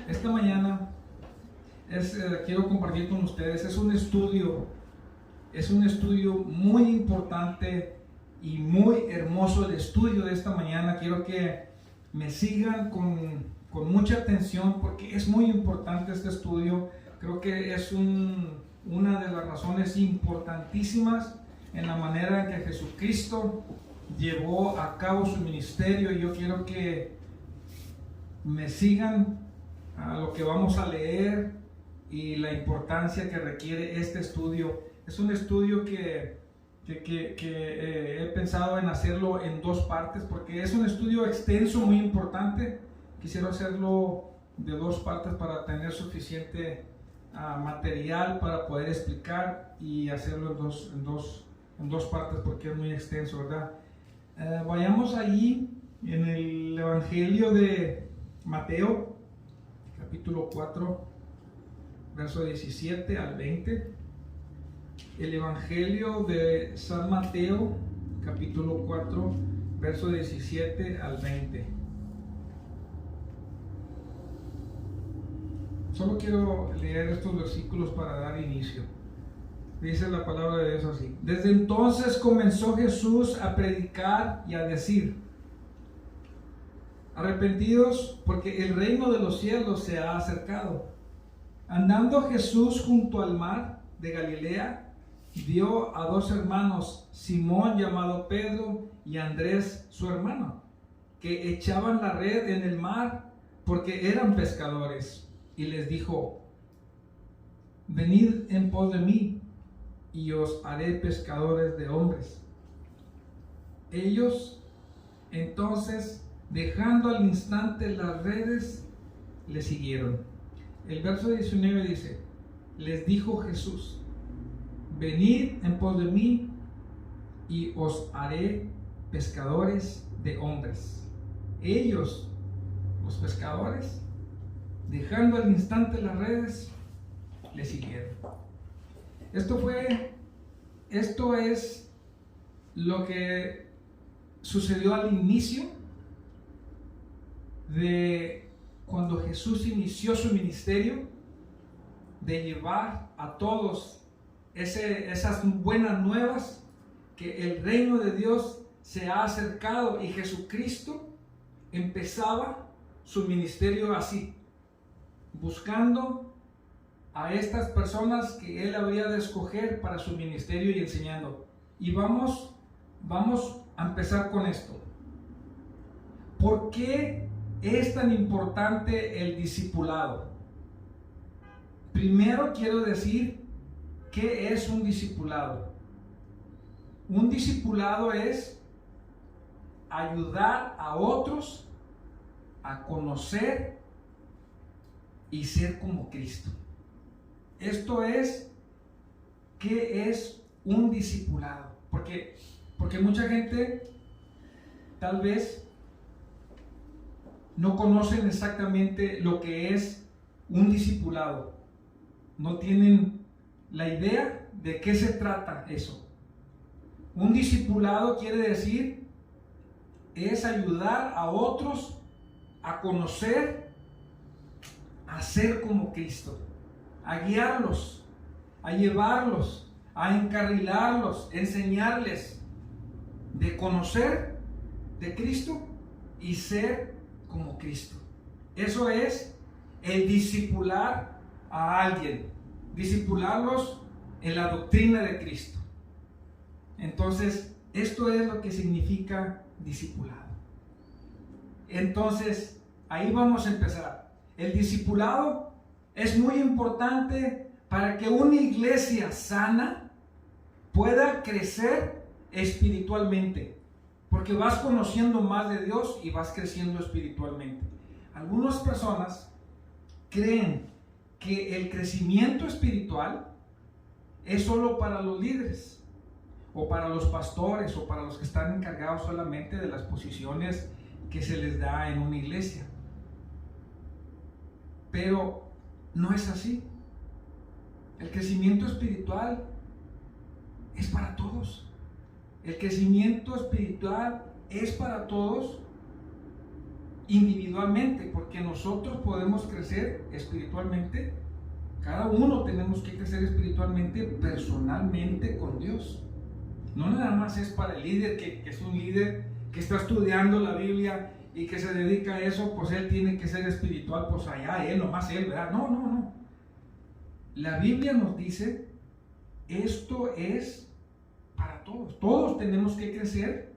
Esta mañana quiero compartir con ustedes, es un estudio muy importante y muy hermoso el estudio de esta mañana. Quiero que me sigan con mucha atención porque es muy importante este estudio. Creo que es una de las razones importantísimas en la manera en que Jesucristo llevó a cabo su ministerio, y yo quiero que me sigan a lo que vamos a leer y la importancia que requiere este estudio. Es un estudio que he pensado en hacerlo en dos partes porque es un estudio extenso, muy importante. Quisiera hacerlo de dos partes para tener suficiente material para poder explicar y hacerlo en dos partes porque es muy extenso, ¿verdad? Vayamos allí en el Evangelio de Mateo, capítulo 4, verso 17 al 20. El Evangelio de San Mateo, capítulo 4, verso 17 al 20. Solo quiero leer estos versículos para dar inicio. Dice la palabra de Dios así: Desde entonces comenzó Jesús a predicar y a decir: arrepentidos, porque el reino de los cielos se ha acercado. Andando Jesús junto al mar de Galilea, vio a dos hermanos, Simón llamado Pedro y Andrés su hermano, que echaban la red en el mar porque eran pescadores. Y les dijo: venid en pos de mí, y os haré pescadores de hombres. Ellos entonces, dejando al instante las redes, le siguieron. El verso 19 dice: les dijo Jesús: venid en pos de mí, y os haré pescadores de hombres. Ellos, los pescadores, dejando al instante las redes, le siguieron. Esto es lo que sucedió al inicio de cuando Jesús inició su ministerio, de llevar a todos esas buenas nuevas, que el reino de Dios se ha acercado, y Jesucristo empezaba su ministerio así, buscando a estas personas que Él habría de escoger para su ministerio y enseñando. Y vamos a empezar con esto. ¿Por qué es tan importante el discipulado? Primero quiero decir qué es un discipulado. Un discipulado es ayudar a otros a conocer y ser como Cristo. Esto es, ¿qué es un discipulado? Porque mucha gente tal vez no conocen exactamente lo que es un discipulado. No tienen la idea de qué se trata eso. Un discipulado quiere decir, es ayudar a otros a conocer, a ser como Cristo, a guiarlos, a llevarlos, a encarrilarlos, enseñarles de conocer de Cristo y ser como Cristo. Eso es el discipular a alguien, discipularlos en la doctrina de Cristo. Entonces, esto es lo que significa discipulado. Entonces, ahí vamos a empezar. El discipulado es muy importante para que una iglesia sana pueda crecer espiritualmente, porque vas conociendo más de Dios y vas creciendo espiritualmente. Algunas personas creen que el crecimiento espiritual es solo para los líderes, o para los pastores, o para los que están encargados solamente de las posiciones que se les da en una iglesia. Pero no es así. El crecimiento espiritual es para todos. El crecimiento espiritual es para todos, individualmente, porque nosotros podemos crecer espiritualmente. Cada uno tenemos que crecer espiritualmente, personalmente con Dios. No nada más es para el líder, que es un líder que está estudiando la Biblia y que se dedica a eso, pues él tiene que ser espiritual, pues allá, él, nomás él, ¿verdad? No, no, no. La Biblia nos dice, esto es para todos. Todos tenemos que crecer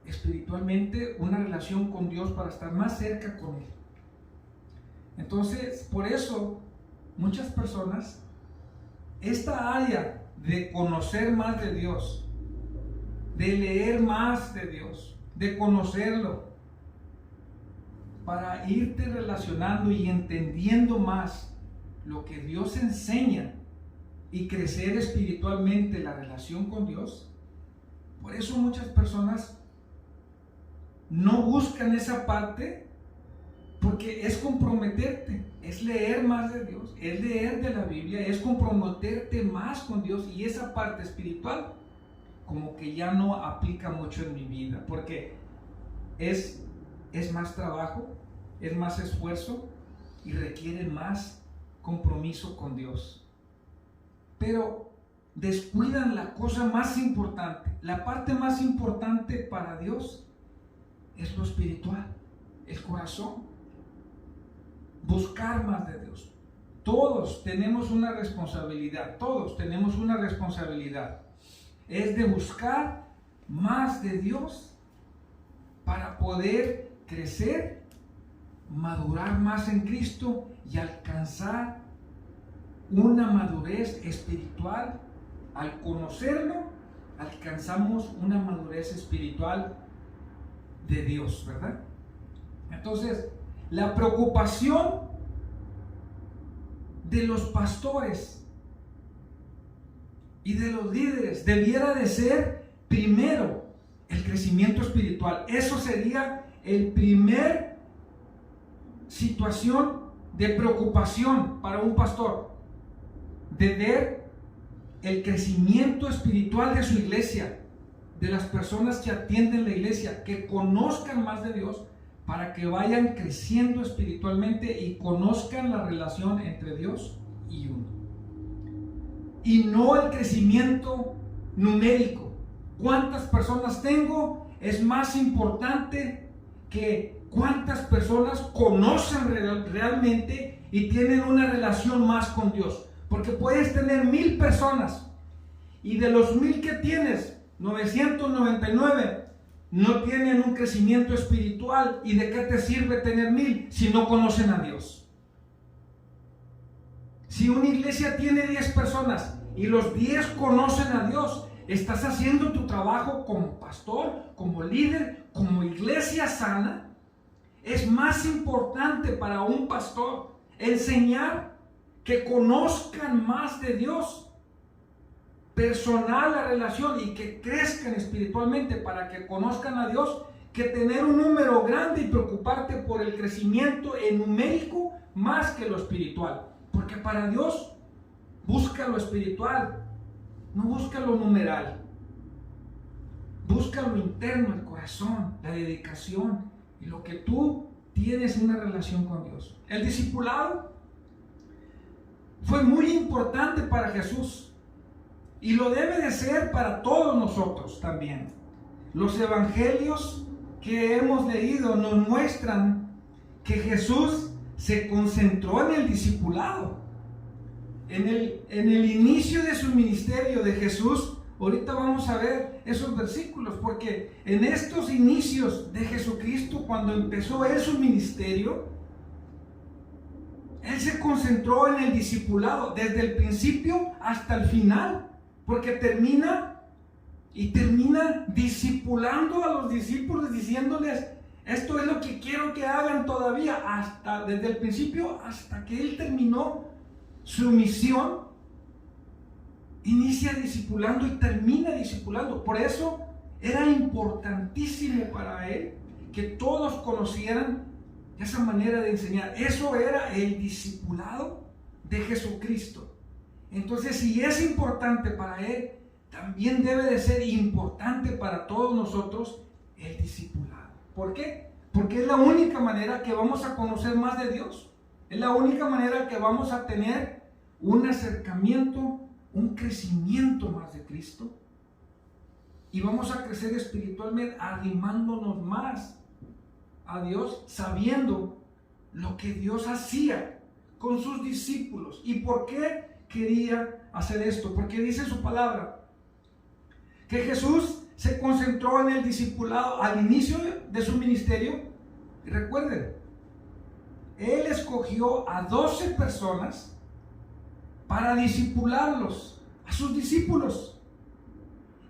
espiritualmente, una relación con Dios para estar más cerca con Él. Entonces, por eso, muchas personas, esta área de conocer más de Dios, de leer más de Dios, de conocerlo, para irte relacionando y entendiendo más lo que Dios enseña y crecer espiritualmente la relación con Dios. Por eso muchas personas no buscan esa parte, porque es comprometerte, es leer más de Dios, es leer de la Biblia, es comprometerte más con Dios, y esa parte espiritual como que ya no aplica mucho en mi vida, porque es más trabajo, es más esfuerzo y requiere más compromiso con Dios. Pero descuidan la cosa más importante. La parte más importante para Dios es lo espiritual, el corazón. Buscar más de Dios. Todos tenemos una responsabilidad, Es de buscar más de Dios para poder crecer, madurar más en Cristo y alcanzar una madurez espiritual. Al conocerlo, alcanzamos una madurez espiritual de Dios, ¿verdad? Entonces, la preocupación de los pastores y de los líderes debiera de ser primero el crecimiento espiritual. Eso sería el primer situación de preocupación para un pastor, de ver el crecimiento espiritual de su iglesia, de las personas que atienden la iglesia, que conozcan más de Dios, para que vayan creciendo espiritualmente y conozcan la relación entre Dios y uno. Y no el crecimiento numérico. ¿Cuántas personas tengo? Es más importante que cuántas personas conocen realmente y tienen una relación más con Dios. Porque puedes tener 1000 personas y de los 1000 que tienes, 999 no tienen un crecimiento espiritual. ¿Y de qué te sirve tener 1000 si no conocen a Dios? Si una iglesia tiene 10 personas y los 10 conocen a Dios, estás haciendo tu trabajo como pastor, como líder, como iglesia sana. Es más importante para un pastor enseñar que conozcan más de Dios, personal la relación, y que crezcan espiritualmente para que conozcan a Dios, que tener un número grande y preocuparte por el crecimiento en numérico más que lo espiritual. Porque para Dios busca lo espiritual, no busca lo numeral. Busca lo interno, el corazón, la dedicación y lo que tú tienes en una relación con Dios. El discipulado fue muy importante para Jesús y lo debe de ser para todos nosotros también. Los evangelios que hemos leído nos muestran que Jesús se concentró en el discipulado. En el inicio de su ministerio de Jesús, ahorita vamos a ver esos versículos, porque en estos inicios de Jesucristo, cuando empezó él su ministerio, él se concentró en el discipulado desde el principio hasta el final, porque termina discipulando a los discípulos, diciéndoles: esto es lo que quiero que hagan todavía, desde el principio hasta que él terminó su misión. Inicia discipulando y termina discipulando. Por eso era importantísimo para él que todos conocieran esa manera de enseñar. Eso era el discipulado de Jesucristo. Entonces, si es importante para él, también debe de ser importante para todos nosotros el discipulado. ¿Por qué? Porque es la única manera que vamos a conocer más de Dios. Es la única manera que vamos a tener un acercamiento, un crecimiento más de Cristo. Y vamos a crecer espiritualmente, arrimándonos más a Dios, sabiendo lo que Dios hacía con sus discípulos. ¿Y por qué quería hacer esto? Porque dice su palabra que Jesús se concentró en el discipulado al inicio de su ministerio. Y recuerden, Él escogió a 12 personas para discipularlos, a sus discípulos,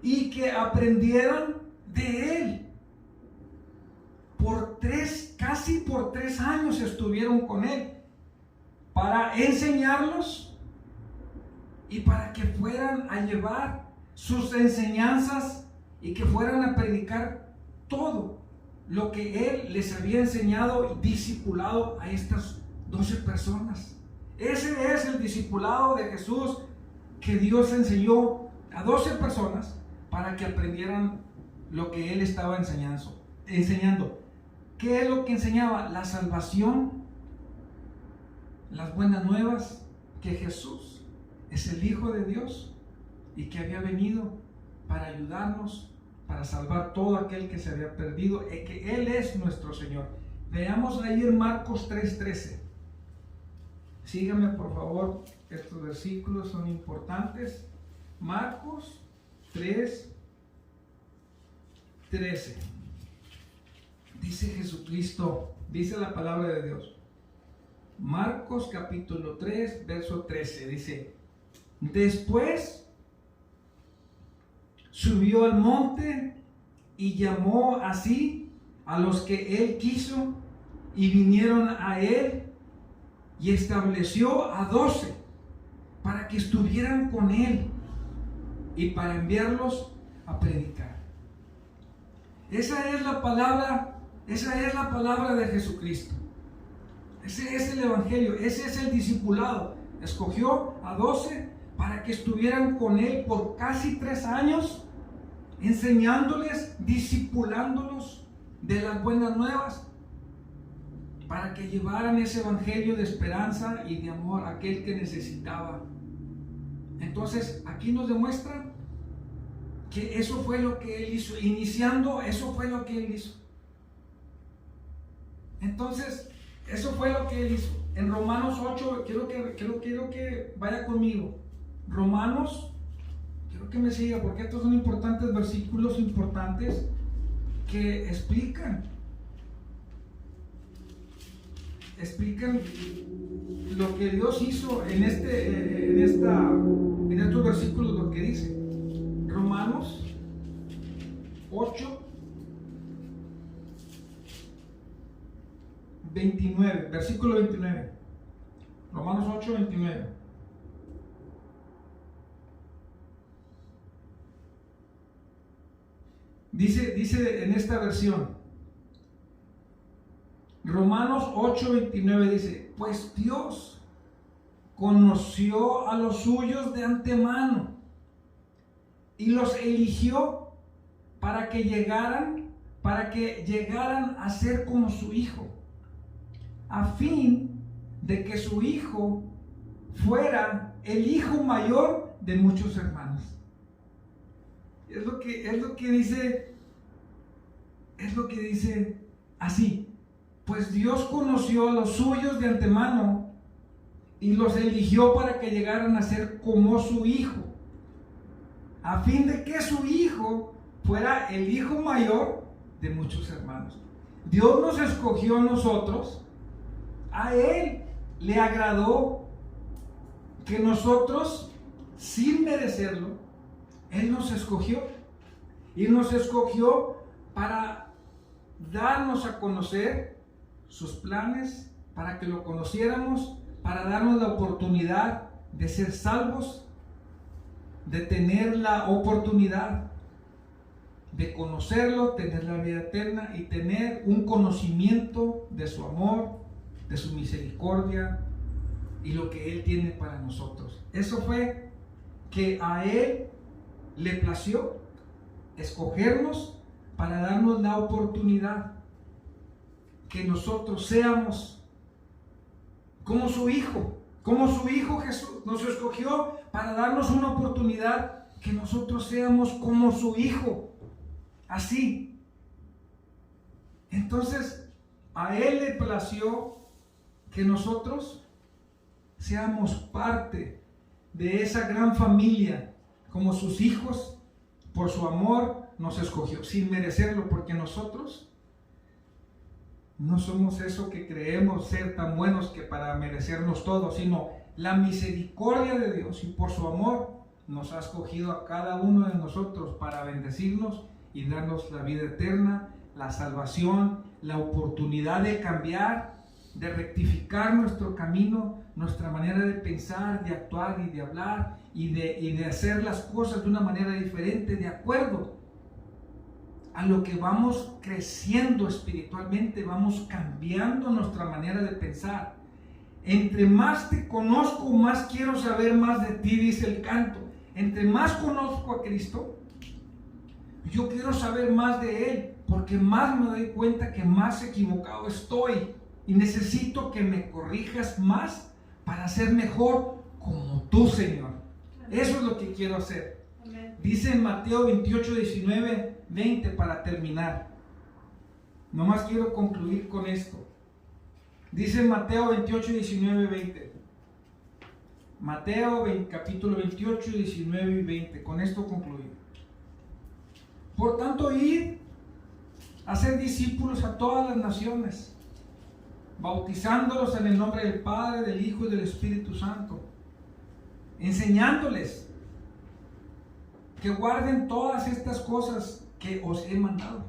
y que aprendieran de Él. Casi por 3 años estuvieron con Él para enseñarlos y para que fueran a llevar sus enseñanzas y que fueran a predicar todo lo que Él les había enseñado y discipulado a estas 12 personas. Ese es el discipulado de Jesús, que Dios enseñó a 12 personas para que aprendieran lo que Él estaba enseñando. ¿Qué es lo que enseñaba? La salvación, las buenas nuevas, que Jesús es el Hijo de Dios y que había venido para ayudarnos, para salvar todo aquel que se había perdido, y que Él es nuestro Señor. Veamos ahí en Marcos 3:13. Síganme por favor, estos versículos son importantes. Marcos 3:13. Dice Jesucristo, dice la palabra de Dios. Marcos capítulo 3, verso 13, dice: después subió al monte y llamó así a los que Él quiso, y vinieron a Él, y estableció a 12 para que estuvieran con Él y para enviarlos a predicar. Esa es la palabra de Jesucristo. Ese es el evangelio, ese es el discipulado. Escogió a 12 para que estuvieran con Él por casi 3 años, enseñándoles, discipulándolos de las buenas nuevas, para que llevaran ese evangelio de esperanza y de amor a aquel que necesitaba. Entonces, aquí nos demuestra que eso fue lo que Él hizo. Iniciando, eso fue lo que Él hizo. Entonces, eso fue lo que Él hizo. En Romanos 8, quiero que vaya conmigo. Romanos, quiero que me siga, porque estos son importantes versículos, importantes, que explican lo que Dios hizo en estos versículos, lo que dice. Romanos 8, 29, versículo 29. Romanos 8, 29. Dice en esta versión, Romanos 8, 29 dice: pues Dios conoció a los suyos de antemano y los eligió para que llegaran a ser como su Hijo, a fin de que su Hijo fuera el hijo mayor de muchos hermanos. Es lo que dice así: pues Dios conoció a los suyos de antemano y los eligió para que llegaran a ser como su Hijo, a fin de que su Hijo fuera el hijo mayor de muchos hermanos. Dios nos escogió a nosotros. A Él le agradó que nosotros, sin merecerlo, Él nos escogió. Y nos escogió para darnos a conocer sus planes, para que lo conociéramos, para darnos la oportunidad de ser salvos, de tener la oportunidad de conocerlo, tener la vida eterna y tener un conocimiento de su amor, de su misericordia y lo que Él tiene para nosotros. Eso fue que a Él le plació escogernos para darnos la oportunidad que nosotros seamos como su Hijo. Como su Hijo Jesús nos escogió para darnos una oportunidad, que nosotros seamos como su Hijo. Así. Entonces, a Él le plació que nosotros seamos parte de esa gran familia, como sus hijos. Por su amor nos escogió, sin merecerlo, porque nosotros no somos eso que creemos ser tan buenos que para merecernos todo, sino la misericordia de Dios, y por su amor nos ha escogido a cada uno de nosotros para bendecirnos y darnos la vida eterna, la salvación, la oportunidad de cambiar, de rectificar nuestro camino, nuestra manera de pensar, de actuar y de hablar y de hacer las cosas de una manera diferente, de acuerdo a lo que vamos creciendo espiritualmente, vamos cambiando nuestra manera de pensar. Entre más te conozco, más quiero saber más de ti, dice el canto. Entre más conozco a Cristo, yo quiero saber más de Él, porque más me doy cuenta que más equivocado estoy y necesito que me corrijas más para ser mejor como tú, Señor. Eso es lo que quiero hacer. Dice en Mateo 28, 19, 20 para terminar. Nomás quiero concluir con esto. Dice en Mateo 28, 19, 20. Mateo capítulo 28, 19 y 20. Con esto concluyo. Por tanto, id a ser discípulos a todas las naciones, bautizándolos en el nombre del Padre, del Hijo y del Espíritu Santo, enseñándoles que guarden todas estas cosas que os he mandado.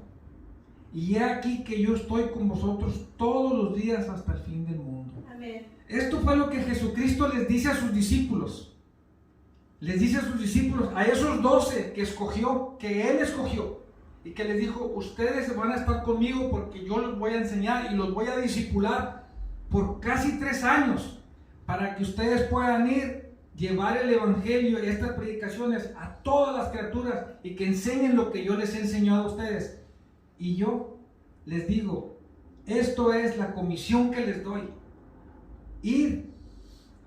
Y he aquí que yo estoy con vosotros todos los días hasta el fin del mundo. Amén. Esto fue lo que Jesucristo les dice a sus discípulos. Les dice a sus discípulos, a esos 12 que escogió, que Él escogió, y que les dijo, ustedes van a estar conmigo porque yo los voy a enseñar y los voy a discipular por casi 3 años, para que ustedes puedan ir, llevar el evangelio y estas predicaciones a todas las criaturas y que enseñen lo que yo les he enseñado a ustedes. Y yo les digo, esto es la comisión que les doy: ir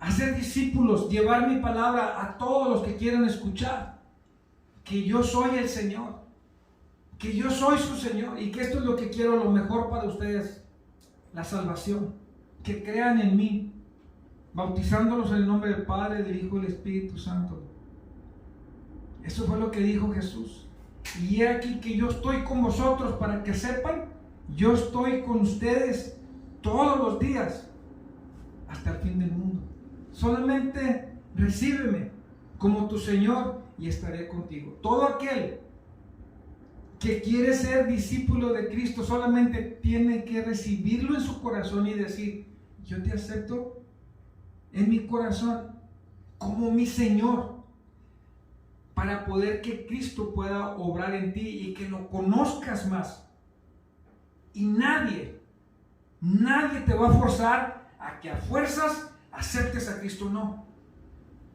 a ser discípulos, llevar mi palabra a todos los que quieran escuchar, que yo soy el Señor, que yo soy su Señor, y que esto es lo que quiero, lo mejor para ustedes, la salvación, que crean en mí, bautizándolos en el nombre del Padre, del Hijo y del Espíritu Santo. Eso fue lo que dijo Jesús. Y he aquí que yo estoy con vosotros, para que sepan, yo estoy con ustedes todos los días hasta el fin del mundo. Solamente recíbeme como tu Señor y estaré contigo. Todo aquel que quiere ser discípulo de Cristo solamente tiene que recibirlo en su corazón y decir, yo te acepto en mi corazón como mi Señor, para poder que Cristo pueda obrar en ti y que lo conozcas más. Y nadie te va a forzar a que a fuerzas aceptes a Cristo. No,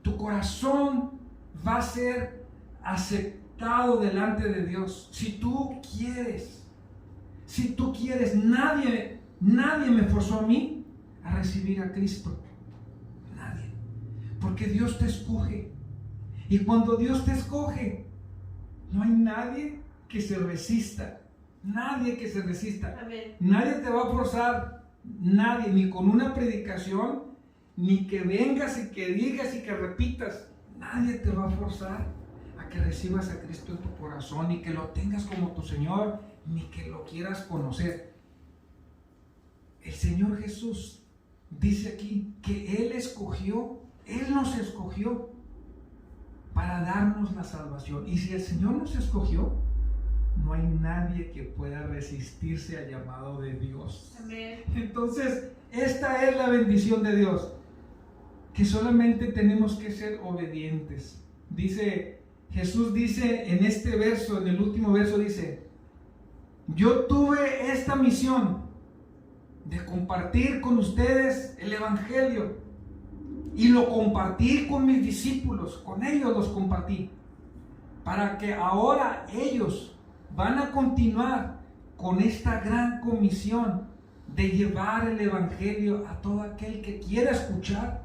tu corazón va a ser aceptado delante de Dios si tú quieres. Nadie me forzó a mí a recibir a Cristo. Nadie, porque Dios te escoge. Y cuando Dios te escoge, no hay nadie que se resista. Nadie que se resista. Amén. Nadie te va a forzar, nadie, ni con una predicación, ni que vengas y que digas y que repitas. Nadie te va a forzar a que recibas a Cristo en tu corazón, ni que lo tengas como tu Señor, ni que lo quieras conocer. El Señor Jesús dice aquí que Él nos escogió para darnos la salvación. Y si el Señor nos escogió, no hay nadie que pueda resistirse al llamado de Dios. Amén. Entonces, esta es la bendición de Dios, que solamente tenemos que ser obedientes. Jesús dice en este verso, en el último verso dice, yo tuve esta misión de compartir con ustedes el evangelio, y lo compartí con mis discípulos, con ellos los compartí, para que ahora ellos van a continuar con esta gran comisión de llevar el evangelio a todo aquel que quiera escuchar,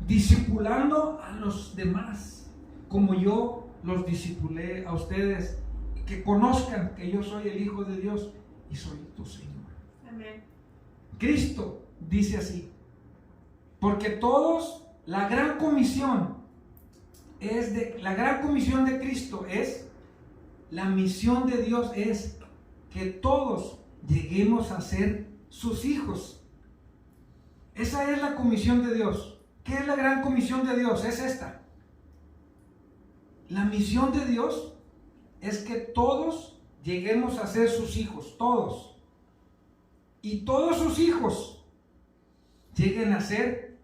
discipulando a los demás, como yo los discipulé a ustedes, que conozcan que yo soy el Hijo de Dios y soy tu Señor. Amén. Cristo dice así, porque todos, la gran comisión de Cristo es, la misión de Dios es que todos lleguemos a ser sus hijos. Esa es la comisión de Dios. ¿Qué es la gran comisión de Dios? Es esta. La misión de Dios es que todos lleguemos a ser sus hijos, todos. Y todos sus hijos lleguen a ser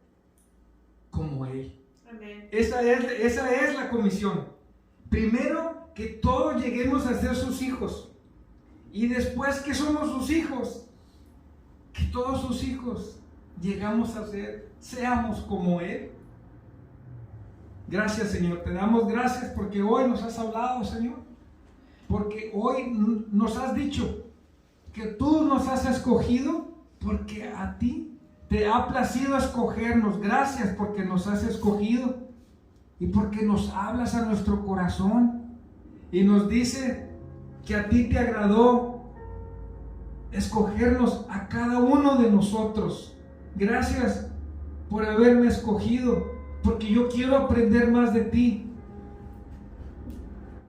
como Él. Amén. Esa es la comisión. Primero, que todos lleguemos a ser sus hijos. Y después que somos sus hijos, que todos sus hijos llegamos a ser, seamos como Él. Gracias, Señor. Te damos gracias porque hoy nos has hablado, Señor. Porque hoy nos has dicho que tú nos has escogido, porque a ti te ha placido escogernos. Gracias porque nos has escogido y porque nos hablas a nuestro corazón y nos dice que a ti te agradó escogernos a cada uno de nosotros. Gracias por haberme escogido, porque yo quiero aprender más de ti.